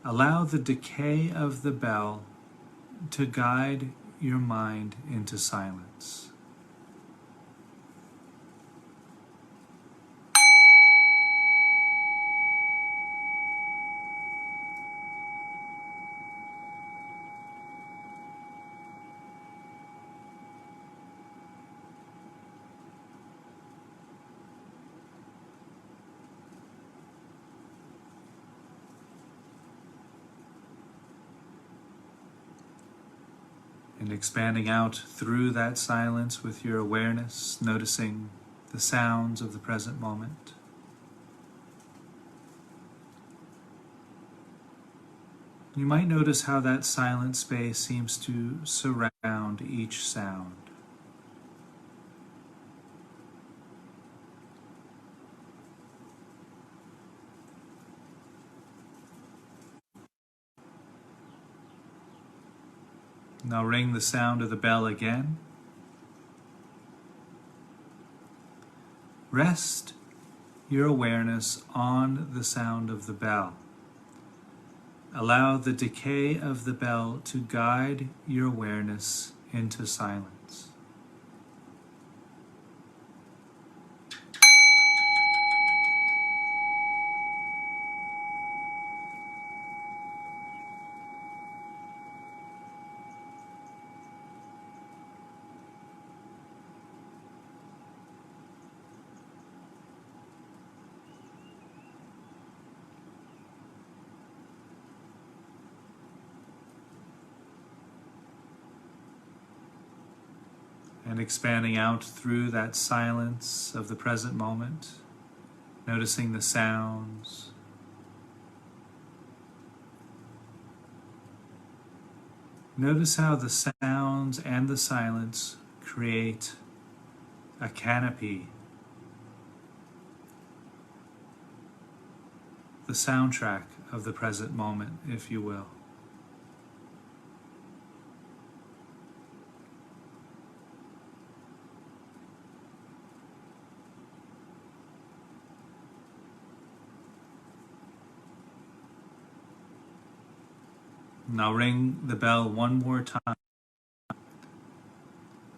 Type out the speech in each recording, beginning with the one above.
Allow the decay of the bell to guide your mind into silence. And expanding out through that silence with your awareness, noticing the sounds of the present moment. You might notice how that silent space seems to surround each sound. Now ring the sound of the bell again. Rest your awareness on the sound of the bell. Allow the decay of the bell to guide your awareness into silence. And expanding out through that silence of the present moment, noticing the sounds. Notice how the sounds and the silence create a canopy, the soundtrack of the present moment, if you will. Now ring the bell one more time.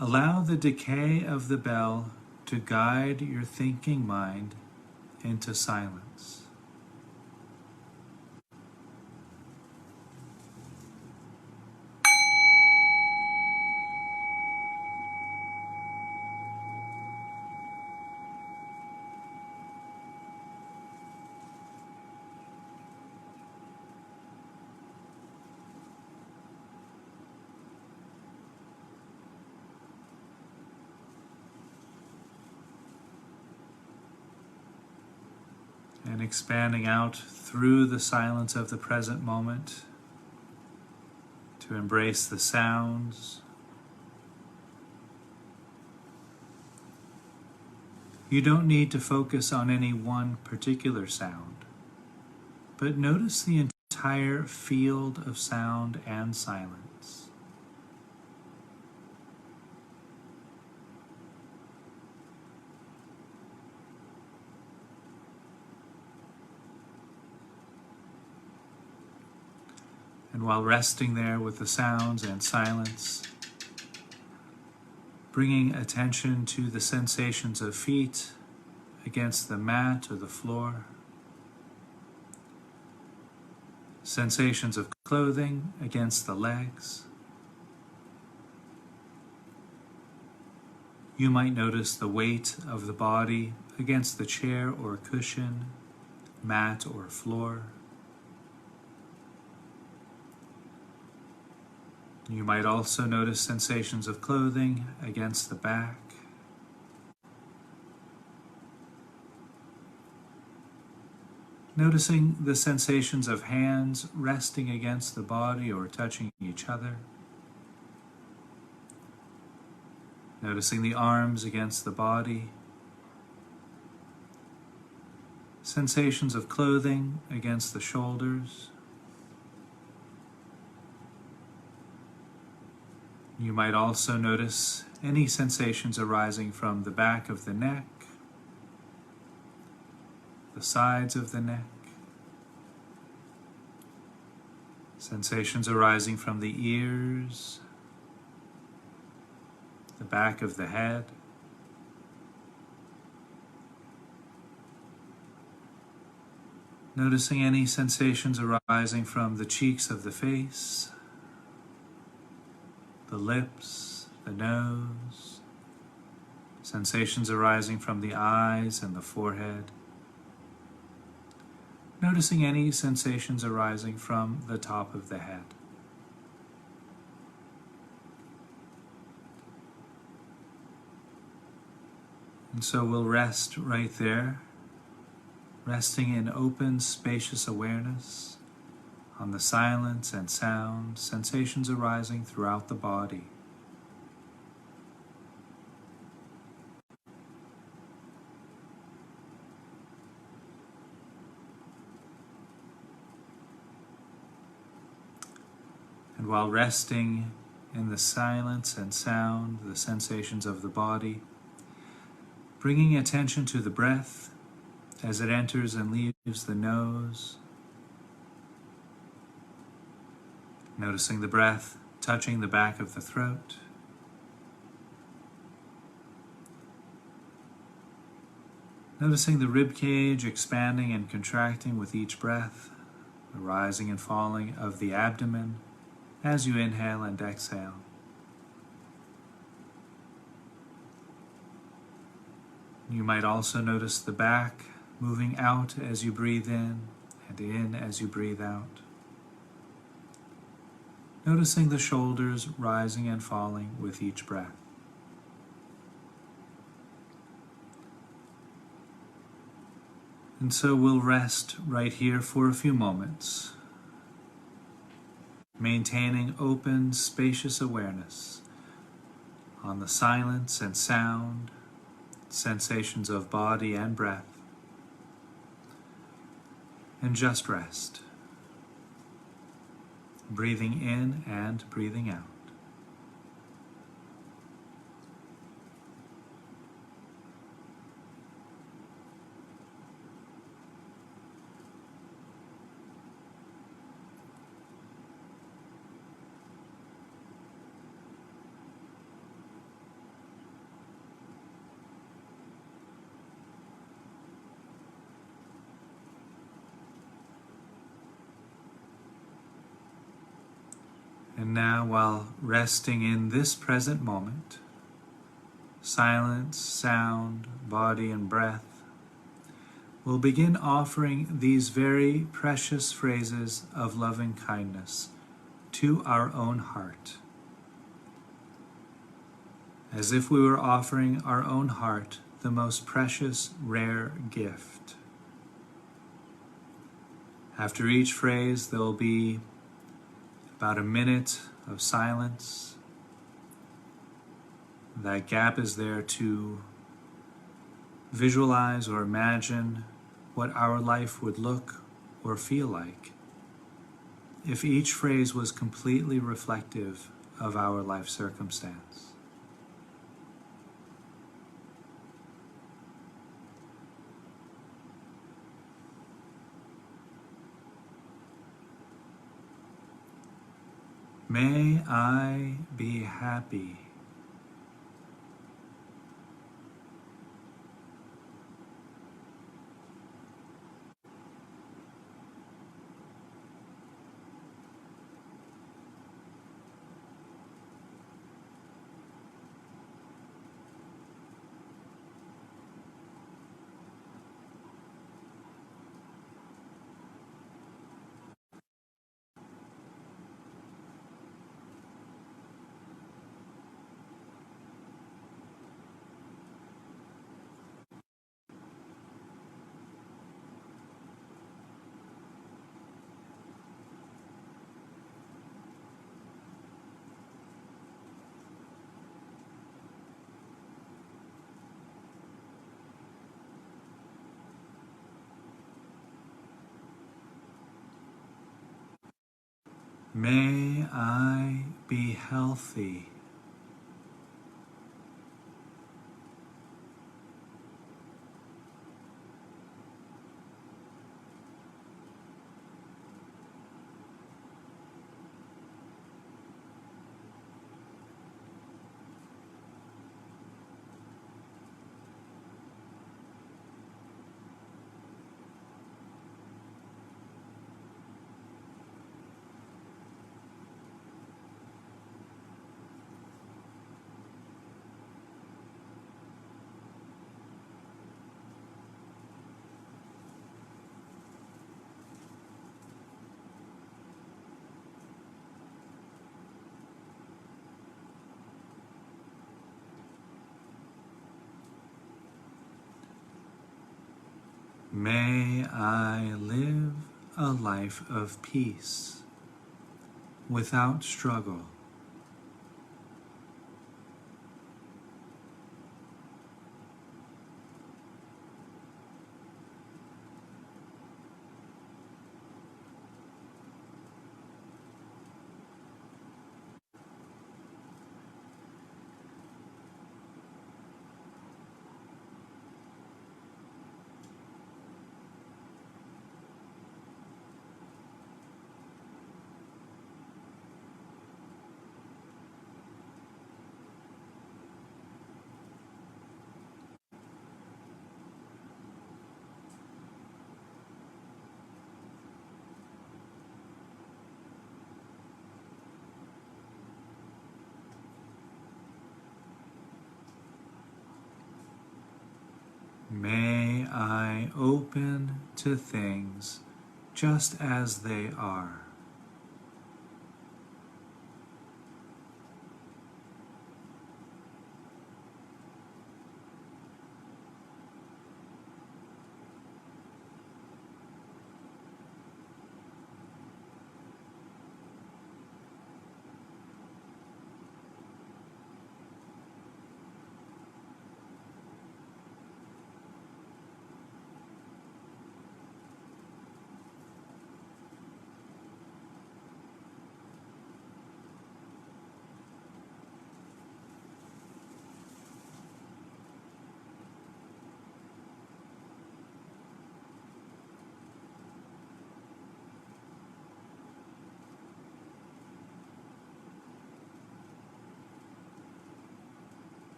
Allow the decay of the bell to guide your thinking mind into silence. And expanding out through the silence of the present moment to embrace the sounds. You don't need to focus on any one particular sound, but notice the entire field of sound and silence. And while resting there with the sounds and silence, bringing attention to the sensations of feet against the mat or the floor, sensations of clothing against the legs. You might notice the weight of the body against the chair or cushion, mat or floor. You might also notice sensations of clothing against the back. Noticing the sensations of hands resting against the body or touching each other. Noticing the arms against the body. Sensations of clothing against the shoulders. You might also notice any sensations arising from the back of the neck, the sides of the neck, Sensations arising from the ears, the back of the head, noticing any sensations arising from the cheeks of the face, the lips, the nose, sensations arising from the eyes and the forehead, noticing any sensations arising from the top of the head. And so we'll rest right there, resting in open, spacious awareness on the silence and sound, sensations arising throughout the body. And while resting in the silence and sound, the sensations of the body, bringing attention to the breath as it enters and leaves the nose, noticing the breath touching the back of the throat, noticing the rib cage expanding and contracting with each breath, the rising and falling of the abdomen as you inhale and exhale. You might also notice the back moving out as you breathe in and in as you breathe out. Noticing the shoulders rising and falling with each breath. And so we'll rest right here for a few moments, maintaining open, spacious awareness on the silence and sound, sensations of body and breath, and just rest, breathing in and breathing out. And now, while resting in this present moment, silence, sound, body, and breath, we'll begin offering these very precious phrases of loving kindness to our own heart, as if we were offering our own heart the most precious, rare gift. After each phrase, there will be about a minute of silence. That gap is there to visualize or imagine what our life would look or feel like if each phrase was completely reflective of our life circumstance. May I be happy. May I be healthy. May I live a life of peace without struggle. May I open to things just as they are.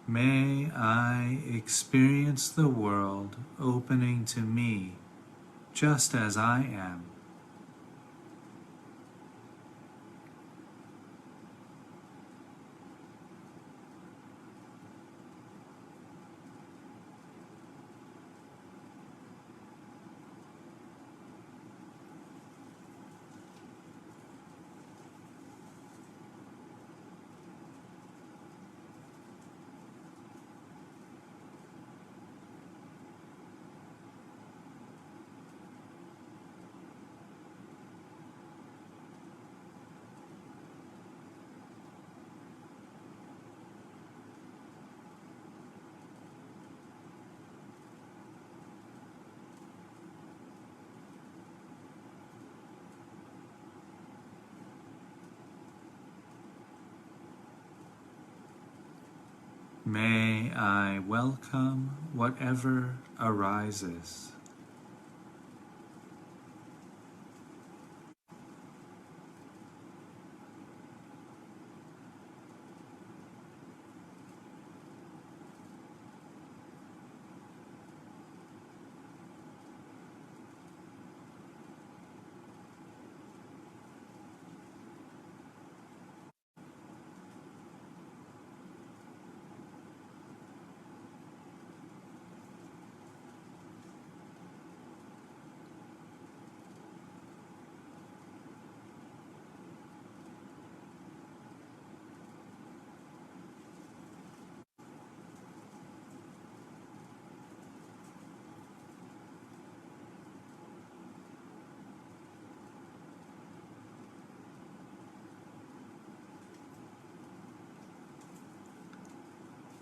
May I experience the world opening to me just as I am. May I welcome whatever arises.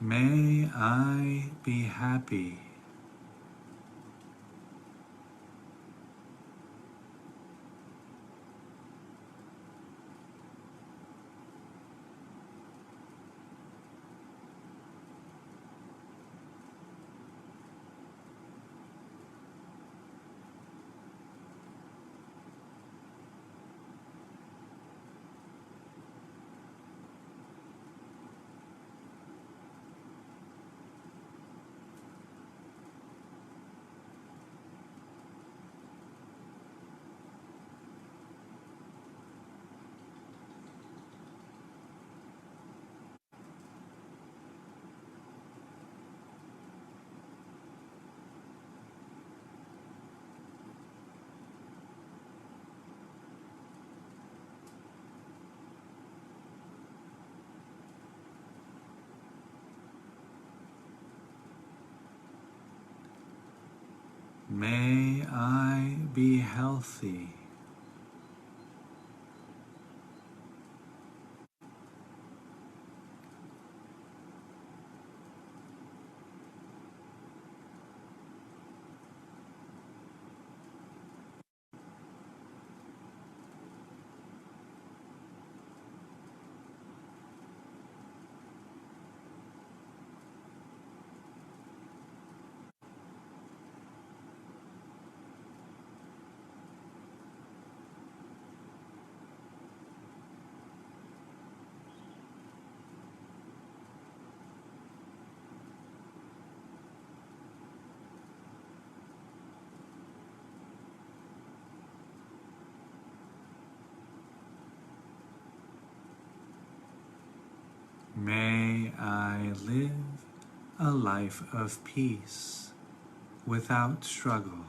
May I be happy. May I be healthy. May I live a life of peace without struggle.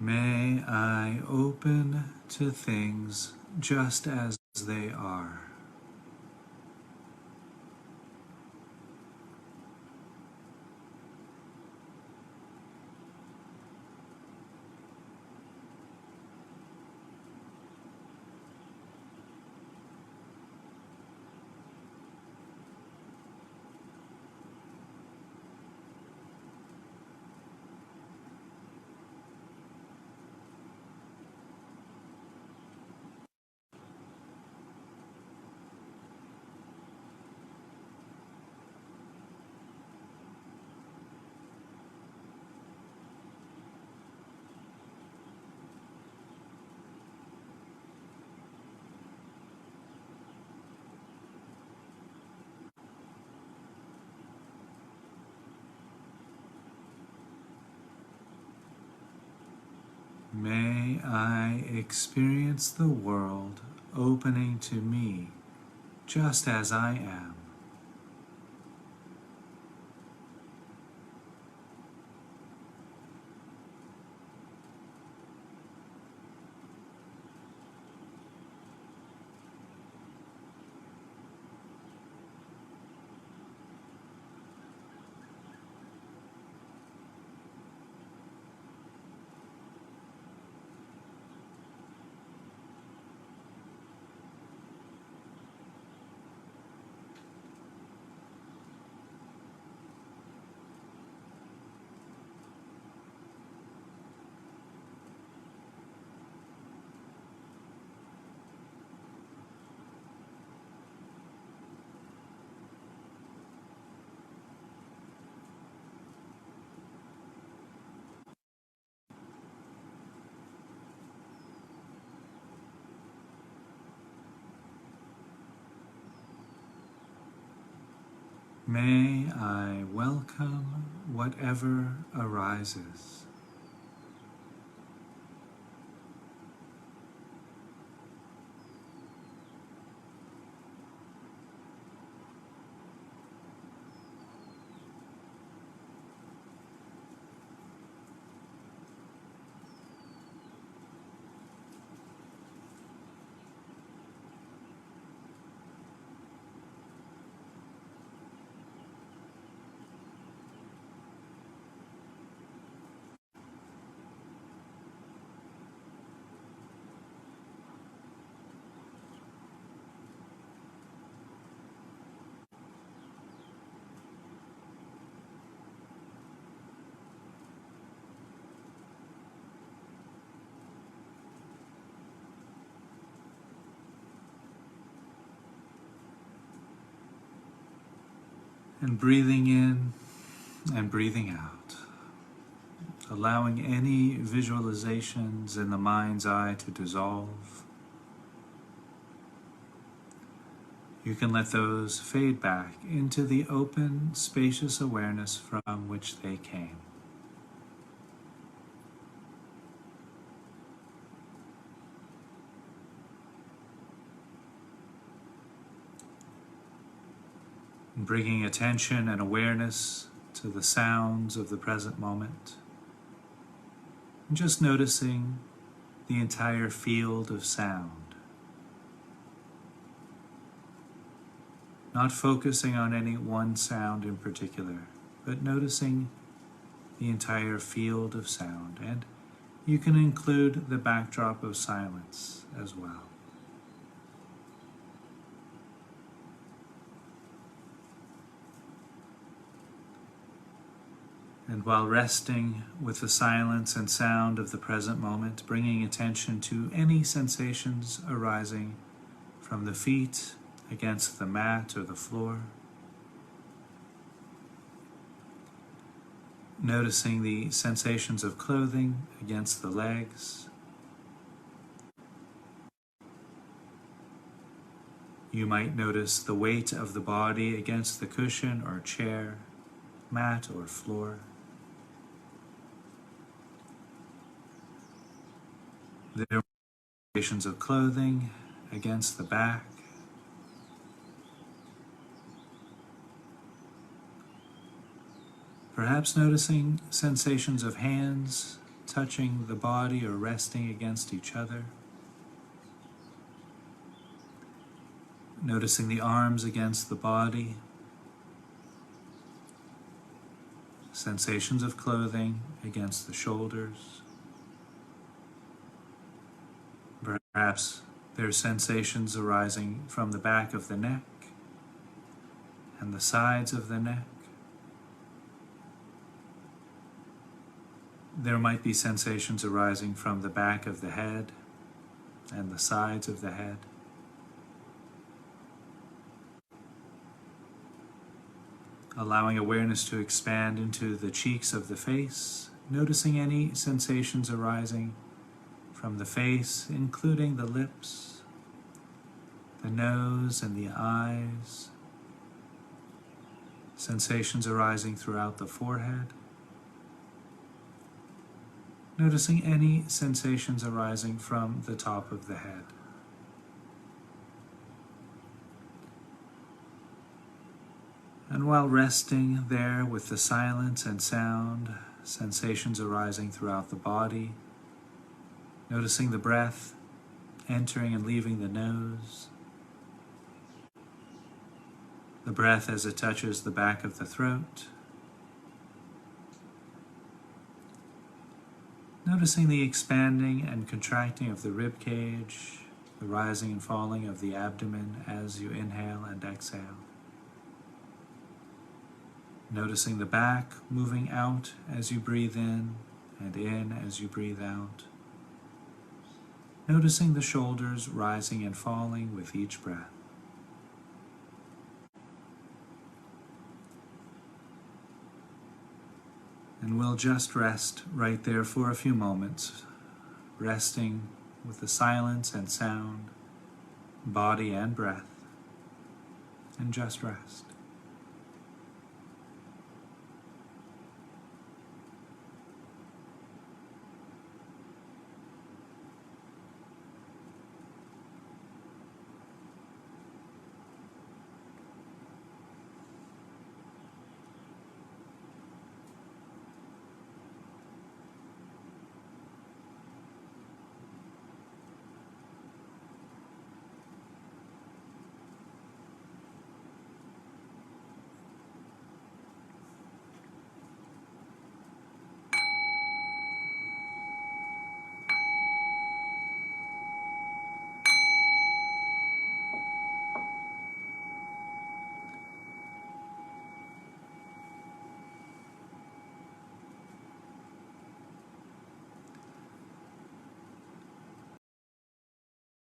May I open to things just as they are. May I experience the world opening to me just as I am. May I welcome whatever arises. And breathing in and breathing out, allowing any visualizations in the mind's eye to dissolve. You can let those fade back into the open, spacious awareness from which they came. Bringing attention and awareness to the sounds of the present moment. And just noticing the entire field of sound. Not focusing on any one sound in particular, but noticing the entire field of sound. And you can include the backdrop of silence as well. And while resting with the silence and sound of the present moment, bringing attention to any sensations arising from the feet against the mat or the floor. Noticing the sensations of clothing against the legs. You might notice the weight of the body against the cushion or chair, mat or floor. There are sensations of clothing against the back. Perhaps noticing sensations of hands touching the body or resting against each other. Noticing the arms against the body. Sensations of clothing against the shoulders. Perhaps there are sensations arising from the back of the neck and the sides of the neck. There might be sensations arising from the back of the head and the sides of the head. Allowing awareness to expand into the cheeks of the face, noticing any sensations arising from the face, including the lips, the nose and the eyes, sensations arising throughout the forehead, noticing any sensations arising from the top of the head. And while resting there with the silence and sound, sensations arising throughout the body, noticing the breath entering and leaving the nose, the breath as it touches the back of the throat, noticing the expanding and contracting of the rib cage, the rising and falling of the abdomen as you inhale and exhale. Noticing the back moving out as you breathe in as you breathe out. Noticing the shoulders rising and falling with each breath. And we'll just rest right there for a few moments, resting with the silence and sound, body and breath, and just rest.